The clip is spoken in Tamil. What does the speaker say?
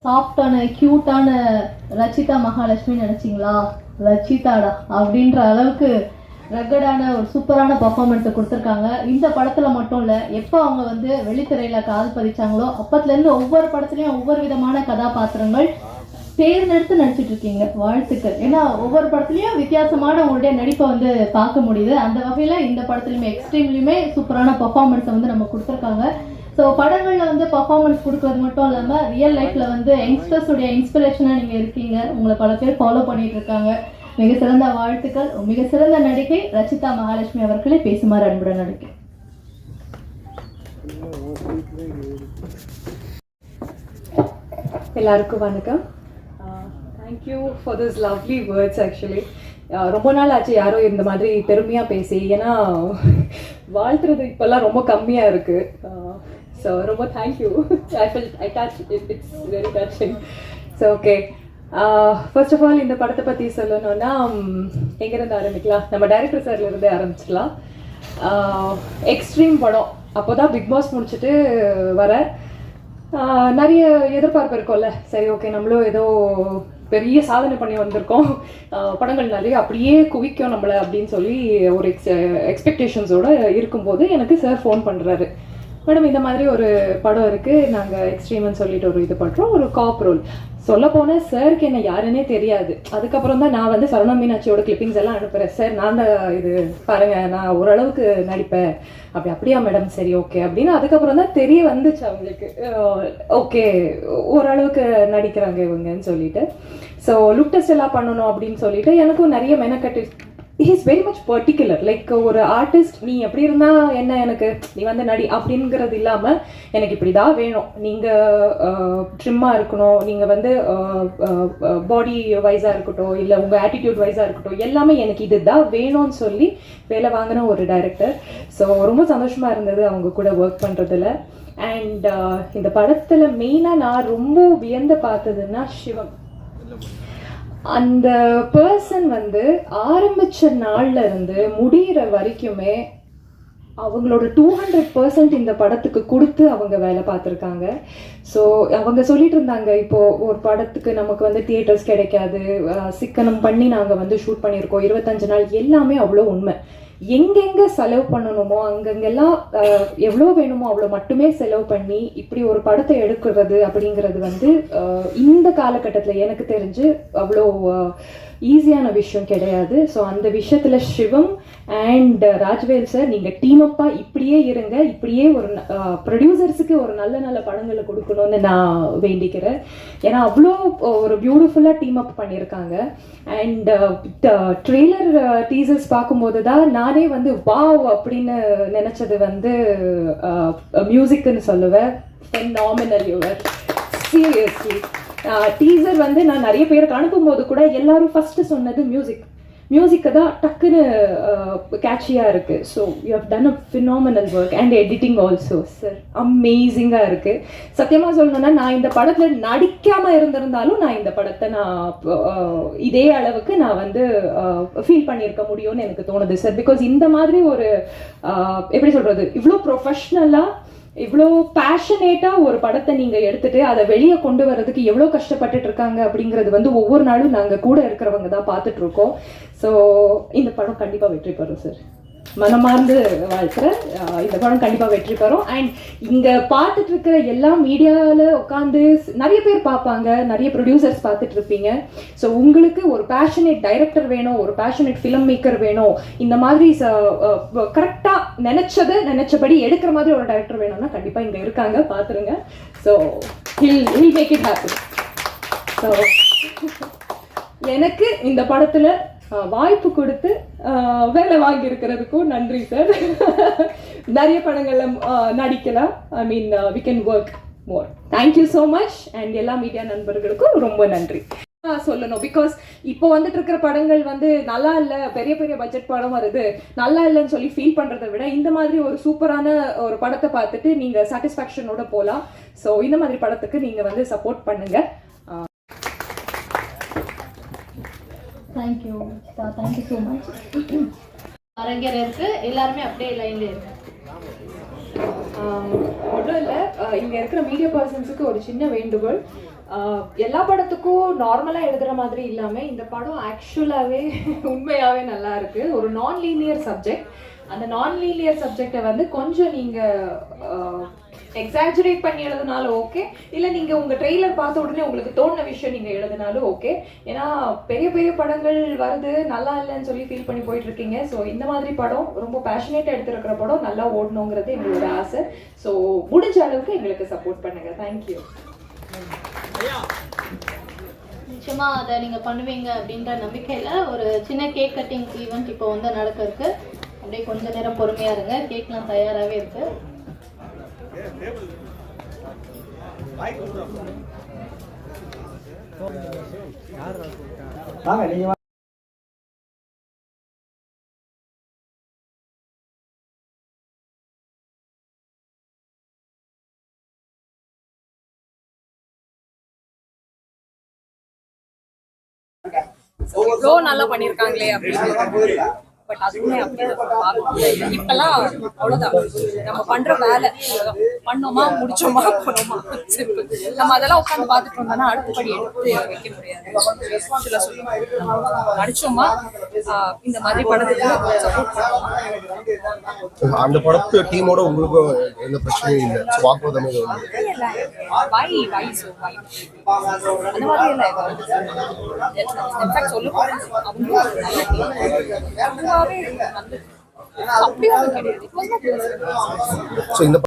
சாஃப்டான க்யூட்டான ரச்சிதா மகாலட்சுமி நினச்சிங்களா? ரச்சிதாடா அப்படின்ற அளவுக்கு ரகடான ஒரு சூப்பரான பர்ஃபார்மன்ஸை கொடுத்துருக்காங்க. இந்த படத்தில் மட்டும் இல்லை, எப்போ அவங்க வந்து வெளித்திரையில் கால் பதிச்சாங்களோ அப்பத்துலேருந்து ஒவ்வொரு படத்துலையும் ஒவ்வொரு விதமான கதாபாத்திரங்கள் தேர்ந்தெடுத்து நடிச்சிட்டு இருக்கீங்க. வாழ்த்துக்கள். ஏன்னா ஒவ்வொரு படத்துலையும் வித்தியாசமான உங்களுடைய நடிப்பை வந்து பார்க்க முடியுது. அந்த வகையில் இந்த படத்துலையுமே எக்ஸ்ட்ரீம்லையுமே சூப்பரான பர்ஃபார்மன்ஸை வந்து நம்ம கொடுத்துருக்காங்க. ஸோ படங்களில் வந்து பர்ஃபார்மன்ஸ் கொடுக்குறது மட்டும் இல்லாமல் ரியல் லைஃப்பில் வந்து யங்ஸ்டர்ஸுடைய இன்ஸ்பிரேஷனாக நீங்கள் இருக்கீங்க. உங்களை பல பேர் ஃபாலோ பண்ணிட்டு இருக்காங்க. மிக சிறந்த வாழ்த்துக்கள். மிக சிறந்த நடிகை ரச்சிதா மகாலட்சுமி அவர்களை பேசுமாறு அன்புடன் நடிக்கிறேன். எல்லாருக்கும் வணக்கம். Thank you for this lovely words. Actually ரொம்ப நாள் ஆச்சு யாரோ இந்த மாதிரி பெருமையாக பேசி. ஏன்னா வாழ்த்துறது இப்போல்லாம் ரொம்ப கம்மியாக இருக்குது. ஸோ ரொம்ப thank you. I touch it's very touching. So okay, first of all இந்த படத்தை பற்றி சொல்லணும்னா எங்கேருந்து ஆரம்பிக்கலாம்? நம்ம டைரக்டர் சார்லேருந்து ஆரம்பிச்சிக்கலாம். எக்ஸ்ட்ரீம் படம் அப்போ தான் பிக் பாஸ் முடிச்சுட்டு வர நிறைய எதிர்பார்ப்பு இருக்கும்ல. சரி ஓகே, நம்மளும் ஏதோ பெரிய சாதனை பண்ணி வந்திருக்கோம், படங்கள் நிறைய அப்படியே குவிக்கும் நம்மளை அப்படின்னு சொல்லி ஒரு எக்ஸ்பெக்டேஷன்ஸோடு இருக்கும்போது எனக்கு சார் ஃபோன் பண்ணுறாரு. மேடம், இந்த மாதிரி ஒரு படம் இருக்குது, நாங்கள் எக்ஸ்ட்ரீம்னு சொல்லிட்டு ஒரு இது பண்ணுறோம், ஒரு காப் ரோல். சொல்ல போனால் சாருக்கு என்ன யாருன்னே தெரியாது. அதுக்கப்புறம் தான் நான் வந்து சரவணா மீனாட்சியோட கிளிப்பிங்ஸ் எல்லாம் அனுப்புகிறேன். சார் நான் தான் இது பாருங்கள், நான் ஓரளவுக்கு நடிப்பேன். அப்படியா மேடம், சரி ஓகே அப்படின்னு அதுக்கப்புறம் தான் தெரிய வந்துச்சு அவங்களுக்கு. ஓகே, ஓரளவுக்கு நடிக்கிறாங்க இவங்கன்னு சொல்லிட்டு. ஸோ லுக் டெஸ்ட் எல்லாம் பண்ணணும் அப்படின்னு சொல்லிட்டு எனக்கும் நிறைய மெனக்கட்டு. Is very much particular. Like ஒரு ஆர்டிஸ்ட், நீ எப்படி இருந்தால் என்ன, எனக்கு நீ வந்து நடி அப்படிங்கிறது இல்லாமல் எனக்கு இப்படி தான் வேணும், நீங்கள் ட்ரிம்மாக இருக்கணும், நீங்கள் வந்து பாடி வைஸாக இருக்கட்டும், இல்லை உங்கள் ஆட்டிடியூட் வைஸாக இருக்கட்டும், எல்லாமே எனக்கு இது தான் வேணும்னு சொல்லி வேலை வாங்கின ஒரு டைரக்டர். ஸோ ரொம்ப சந்தோஷமாக இருந்தது அவங்க கூட ஒர்க் பண்ணுறதுல. அண்ட் இந்த படத்தில் மெயினாக நான் ரொம்ப வியந்து பார்த்ததுன்னா சிவம். அந்த பர்சன் வந்து ஆரம்பித்த நாள்ல இருந்து முடிகிற வரைக்குமே அவங்களோட 200% இந்த படத்துக்கு கொடுத்து அவங்க வேலை பார்த்துருக்காங்க. ஸோ அவங்க சொல்லிட்டு இருந்தாங்க, இப்போது ஒரு படத்துக்கு நமக்கு வந்து தியேட்டர்ஸ் கிடைக்காது, சிக்கனம் பண்ணி நாங்கள் வந்து ஷூட் பண்ணியிருக்கோம் 25 நாள். எல்லாமே அவ்வளோ உண்மை. எங்கெங்கே செலவு பண்ணணுமோ அங்கங்கெல்லாம் எவ்வளோ வேணுமோ அவ்வளோ மட்டுமே செலவு பண்ணி இப்படி ஒரு படத்தை எடுக்கிறது அப்படிங்கிறது வந்து இந்த காலகட்டத்தில் எனக்கு தெரிஞ்சு அவ்வளோ ஈஸியான விஷயம் கிடையாது. ஸோ அந்த விஷயத்தில் சிவம் அண்ட் ராஜ்வேல் சார், நீங்கள் டீமப்பாக இப்படியே இருங்க, இப்படியே ஒரு ப்ரொடியூசர்ஸுக்கு ஒரு நல்ல நல்ல படங்களை கொடுக்கணும்னு நான் வேண்டிக்கிறேன். ஏன்னா அவ்வளோ ஒரு பியூட்டிஃபுல்லாக டீம் அப் பண்ணியிருக்காங்க. அண்ட் ட்ரெய்லர் டீசர்ஸ் பார்க்கும்போது தான் நானே வந்து வாவ் அப்படின்னு நினச்சது வந்து மியூசிக்குன்னு சொல்லுவேன். Phenomenal your, seriously. டீசர் வந்து நான் நிறைய பேருக்கு அனுப்பும்போது கூட எல்லாரும் ஃபஸ்ட்டு சொன்னது மியூசிக்கு தான் டக்குன்னு கேட்சியாக இருக்குது. So you have done a phenomenal work and editing also sir அமேசிங்காக இருக்குது. சத்தியமாக சொல்லணும்னா நான் இந்த படத்தில் நடிக்காமல் இருந்திருந்தாலும் நான் இந்த படத்தை இதே அளவுக்கு நான் வந்து ஃபீல் பண்ணியிருக்க முடியும்னு எனக்கு தோணுது சார். பிகாஸ் இந்த மாதிரி ஒரு எப்படி சொல்கிறது, இவ்வளோ ப்ரொஃபஷ்னலாக இவ்வளோ பேஷனேட்டாக ஒரு படத்தை நீங்கள் எடுத்துகிட்டு அதை வெளியே கொண்டு வர்றதுக்கு எவ்வளோ கஷ்டப்பட்டுட்டு இருக்காங்க அப்படிங்கிறது வந்து ஒவ்வொரு நாளும் நாங்கள் கூட இருக்கிறவங்க தான் பார்த்துட்ருக்கோம். ஸோ இந்த படம் கண்டிப்பாக வெற்றி பெறும் சார். மனமார்ந்து வாழ்த்துறேன். இந்த படம் கண்டிப்பாக வெற்றி பெறும். அண்ட் இங்கே பார்த்துட்டு இருக்கிற எல்லா மீடியாவில் உட்காந்து நிறைய பேர் பார்ப்பாங்க, நிறைய ப்ரொடியூசர்ஸ் பார்த்துட்டு இருப்பீங்க. ஸோ உங்களுக்கு ஒரு பேஷனேட் டைரக்டர் வேணும், ஒரு பேஷனேட் ஃபிலிம் மேக்கர் வேணும், இந்த மாதிரி கரெக்டாக நினச்சபடி எடுக்கிற மாதிரி ஒரு டைரக்டர் வேணும்னா கண்டிப்பாக இங்கே இருக்காங்க, பார்த்துருங்க. So he'll make it happen. So எனக்கு இந்த படத்தில் வாய்ப்பு கொடுத்து வேலை வாங்கியிருக்கிறதுக்கும் நன்றி சார். நிறைய படங்களில் நடிக்கலாம். I mean we can work more. Thank you so much. And எல்லா மீடியா நண்பர்களுக்கும் ரொம்ப நன்றி சொல்லணும். பிகாஸ் இப்போ வந்துட்டு இருக்கிற படங்கள் வந்து நல்லா இல்லை, பெரிய பெரிய பட்ஜெட் படம் வருது, நல்லா இல்லைன்னு சொல்லி ஃபீல் பண்ணுறதை விட இந்த மாதிரி ஒரு சூப்பரான ஒரு படத்தை பார்த்துட்டு நீங்கள் சாட்டிஸ்ஃபேக்ஷனோட போகலாம். ஸோ இந்த மாதிரி படத்துக்கு நீங்கள் வந்து சப்போர்ட் பண்ணுங்கள். Thank you so much. அரங்கேற இருக்கு, எல்லாருமே அப்படியே லைன்ல இருக்கு. ஒன்றும் இல்லை, இங்கே இருக்கிற மீடியா பர்சன்ஸுக்கு ஒரு சின்ன வேண்டுகோள். எல்லா படத்துக்கும் நார்மலாக எழுதுகிற மாதிரி இல்லாமல் இந்த படம் ஆக்சுவலாகவே உண்மையாகவே நல்லா இருக்குது. ஒரு நான் லீனியர் சப்ஜெக்ட். அந்த நான் லீனியர் சப்ஜெக்டை வந்து கொஞ்சம் நீங்கள் எக்ஸாஜரேட் பண்ணி எழுதினாலும் ஓகே, இல்லை நீங்கள் உங்கள் ட்ரெய்லர் பார்த்த உடனே உங்களுக்கு தோணுன விஷயம் நீங்கள் எழுதினாலும் ஓகே. ஏன்னா பெரிய பெரிய படங்கள் வருது நல்லா இல்லைன்னு சொல்லி ஃபீல் பண்ணி போயிட்டு இருக்கீங்க. ஸோ இந்த மாதிரி படம் ரொம்ப பேஷனேட்டாக எடுத்துருக்கிற படம் நல்லா ஓடணுங்கிறது எங்களோட ஆசை. ஸோ முடிஞ்ச அளவுக்கு எங்களுக்கு சப்போர்ட் பண்ணுங்கள். தேங்க்யூ. நிச்சயமா அதை நீங்க பண்ணுவீங்க அப்படின்ற நம்பிக்கையில ஒரு சின்ன கேக் கட்டிங் ஈவெண்ட் இப்போ வந்து நடக்க இருக்கு. அப்படியே கொஞ்ச நேரம் பொறுமையா இருங்க. கேக்லாம் தயாராகவே இருக்கு. எவ்வளோ நல்லா பண்ணியிருக்காங்களே அப்படின்னு. பட் அதுவுமே அப்படி இப்பெல்லாம் அவ்வளோதான், நம்ம பண்ற வேலை பண்ணோமா முடிச்சோமா போனோமா சிம்பிள். நம்ம அதெல்லாம் உட்காந்து பார்த்துட்டு இருந்தோம்னா அடுத்தபடி எடுத்து வைக்க முடியாது. ஆக்சுவலாக சொல்லுவோம் நடிச்சோமா இந்த மாதிரி படத்துக்கு சப்போர்ட் பண்ணுவோமா. அந்த படத்து டீமோட உங்களுக்கு எந்த பிரச்சனையும் இல்லை, வாக்குவாதமே அந்த மாதிரி இல்லை. இன்ஃபேக்ட் சொல்ல போறேன் அவங்களும் அப்படியே ஒன்றும் கிடையாது. இந்த